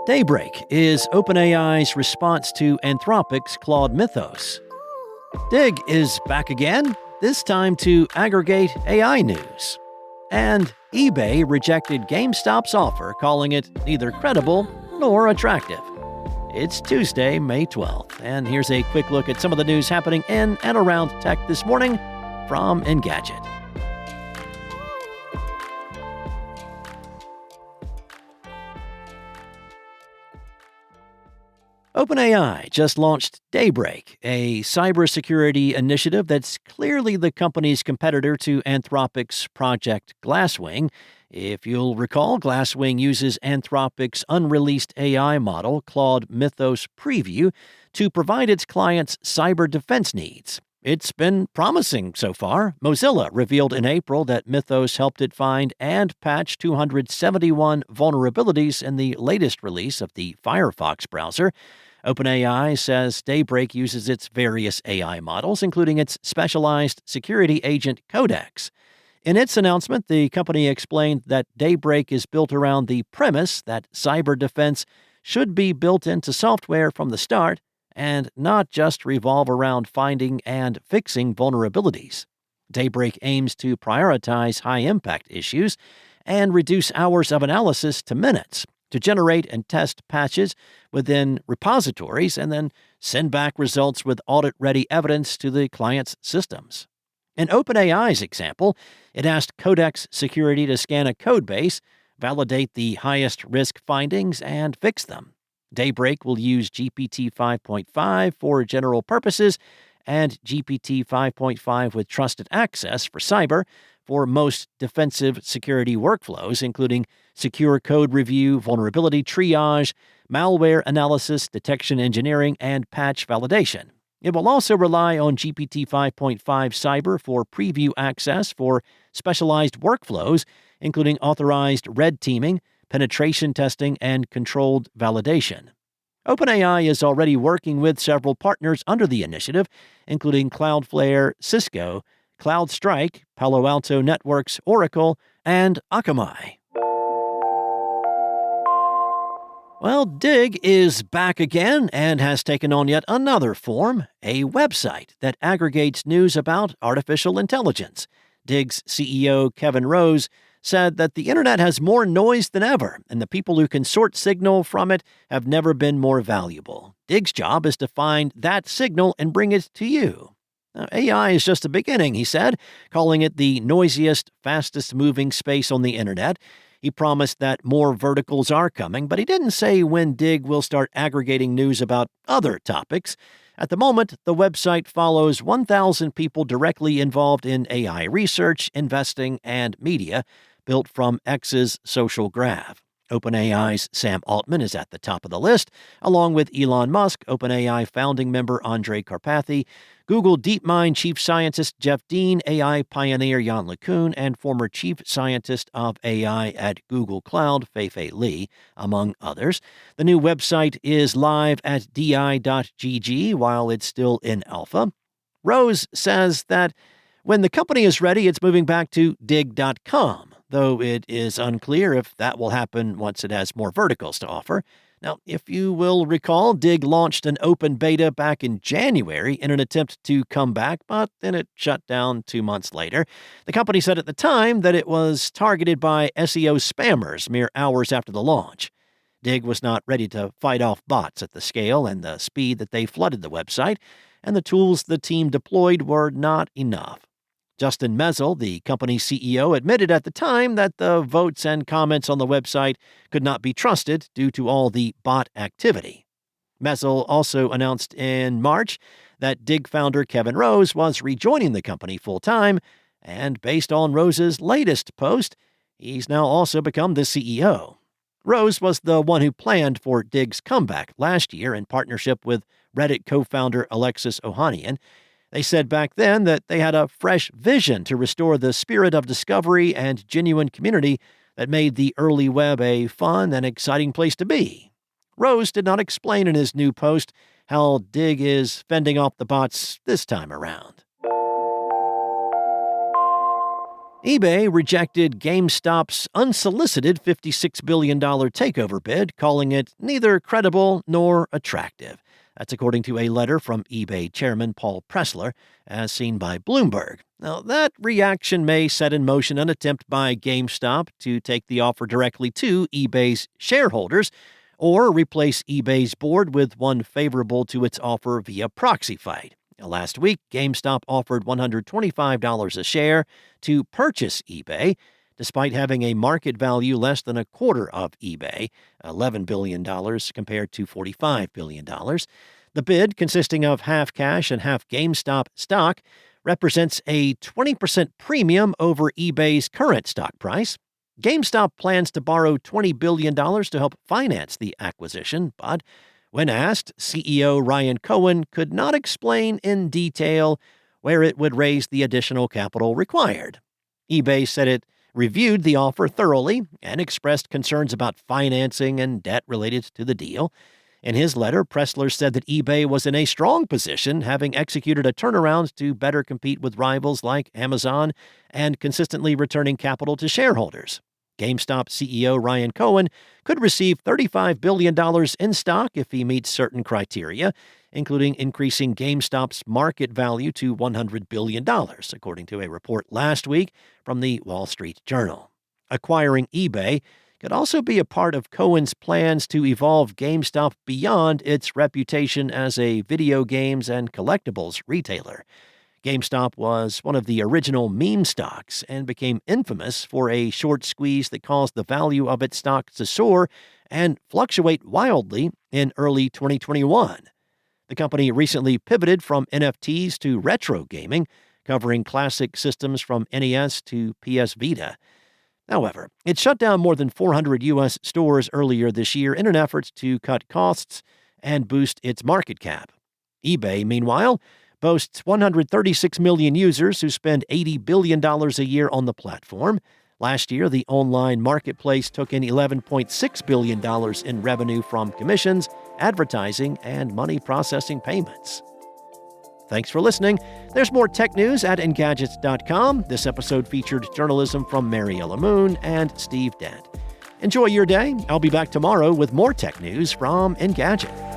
Daybreak is OpenAI's response to Anthropic's Claude Mythos. Digg is back again, this time to aggregate AI news. And eBay rejected GameStop's offer, calling it neither credible nor attractive. It's Tuesday, May 12th, and here's a quick look at some of the news happening in and around tech this morning from Engadget. OpenAI just launched Daybreak, a cybersecurity initiative that's clearly the company's competitor to Anthropic's Project Glasswing. If you'll recall, Glasswing uses Anthropic's unreleased AI model, Claude Mythos Preview, to provide its clients' cyber defense needs. It's been promising so far. Mozilla revealed in April that Mythos helped it find and patch 271 vulnerabilities in the latest release of the Firefox browser. OpenAI says Daybreak uses its various AI models, including its specialized security agent Codex. In its announcement, the company explained that Daybreak is built around the premise that cyber defense should be built into software from the start and not just revolve around finding and fixing vulnerabilities. Daybreak aims to prioritize high-impact issues and reduce hours of analysis to minutes, to generate and test patches within repositories and then send back results with audit-ready evidence to the client's systems. In OpenAI's example, it asked Codex Security to scan a codebase, validate the highest risk findings, and fix them. Daybreak will use GPT 5.5 for general purposes and GPT 5.5 with trusted access for cyber for most defensive security workflows, including secure code review, vulnerability triage, malware analysis, detection engineering, and patch validation. It will also rely on GPT 5.5 Cyber for preview access for specialized workflows, including authorized red teaming, penetration testing, and controlled validation. OpenAI is already working with several partners under the initiative, including Cloudflare, Cisco, CloudStrike, Palo Alto Networks, Oracle, and Akamai. Well, Digg is back again and has taken on yet another form, a website that aggregates news about artificial intelligence. Digg's CEO Kevin Rose said that the internet has more noise than ever, and the people who can sort signal from it have never been more valuable. Digg's job is to find that signal and bring it to you. Now, AI is just the beginning, he said, calling it the noisiest, fastest-moving space on the internet. He promised that more verticals are coming, but he didn't say when Digg will start aggregating news about other topics. At the moment, the website follows 1,000 people directly involved in AI research, investing, and media, built from X's social graph. OpenAI's Sam Altman is at the top of the list, along with Elon Musk, OpenAI founding member Andrej Karpathy, Google DeepMind chief scientist Jeff Dean, AI pioneer Jan LeCun, and former chief scientist of AI at Google Cloud, Fei-Fei Li, among others. The new website is live at di.gg while it's still in alpha. Rose says that when the company is ready, it's moving back to Digg.com, though it is unclear if that will happen once it has more verticals to offer. Now, if you will recall, Digg launched an open beta back in January in an attempt to come back, but then it shut down 2 months later. The company said at the time that it was targeted by SEO spammers mere hours after the launch. Digg was not ready to fight off bots at the scale and the speed that they flooded the website, and the tools the team deployed were not enough. Justin Mezzle, the company's CEO, admitted at the time that the votes and comments on the website could not be trusted due to all the bot activity. Mezzle also announced in March that Digg founder Kevin Rose was rejoining the company full-time, and based on Rose's latest post, he's now also become the CEO. Rose was the one who planned for Digg's comeback last year in partnership with Reddit co-founder Alexis Ohanian. They said back then that they had a fresh vision to restore the spirit of discovery and genuine community that made the early web a fun and exciting place to be. Rose did not explain in his new post how Digg is fending off the bots this time around. eBay rejected GameStop's unsolicited $56 billion takeover bid, calling it neither credible nor attractive. That's according to a letter from eBay chairman Paul Pressler, as seen by Bloomberg. Now, that reaction may set in motion an attempt by GameStop to take the offer directly to eBay's shareholders, or replace eBay's board with one favorable to its offer via proxy fight. Last week, GameStop offered $125 a share to purchase eBay, despite having a market value less than a quarter of eBay, $11 billion compared to $45 billion. The bid, consisting of half cash and half GameStop stock, represents a 20% premium over eBay's current stock price. GameStop plans to borrow $20 billion to help finance the acquisition, but when asked, CEO Ryan Cohen could not explain in detail where it would raise the additional capital required. eBay said it reviewed the offer thoroughly and expressed concerns about financing and debt related to the deal. In his letter, Pressler said that eBay was in a strong position, having executed a turnaround to better compete with rivals like Amazon and consistently returning capital to shareholders. GameStop CEO Ryan Cohen could receive $35 billion in stock if he meets certain criteria, including increasing GameStop's market value to $100 billion, according to a report last week from the Wall Street Journal. Acquiring eBay could also be a part of Cohen's plans to evolve GameStop beyond its reputation as a video games and collectibles retailer. GameStop was one of the original meme stocks and became infamous for a short squeeze that caused the value of its stock to soar and fluctuate wildly in early 2021. The company recently pivoted from NFTs to retro gaming, covering classic systems from NES to PS Vita. However, it shut down more than 400 U.S. stores earlier this year in an effort to cut costs and boost its market cap. eBay, meanwhile, boasts 136 million users who spend $80 billion a year on the platform. Last year, the online marketplace took in $11.6 billion in revenue from commissions, advertising, and money processing payments. Thanks for listening. There's more tech news at Engadgets.com. This episode featured journalism from Mariella Moon and Steve Dent. Enjoy your day. I'll be back tomorrow with more tech news from Engadget.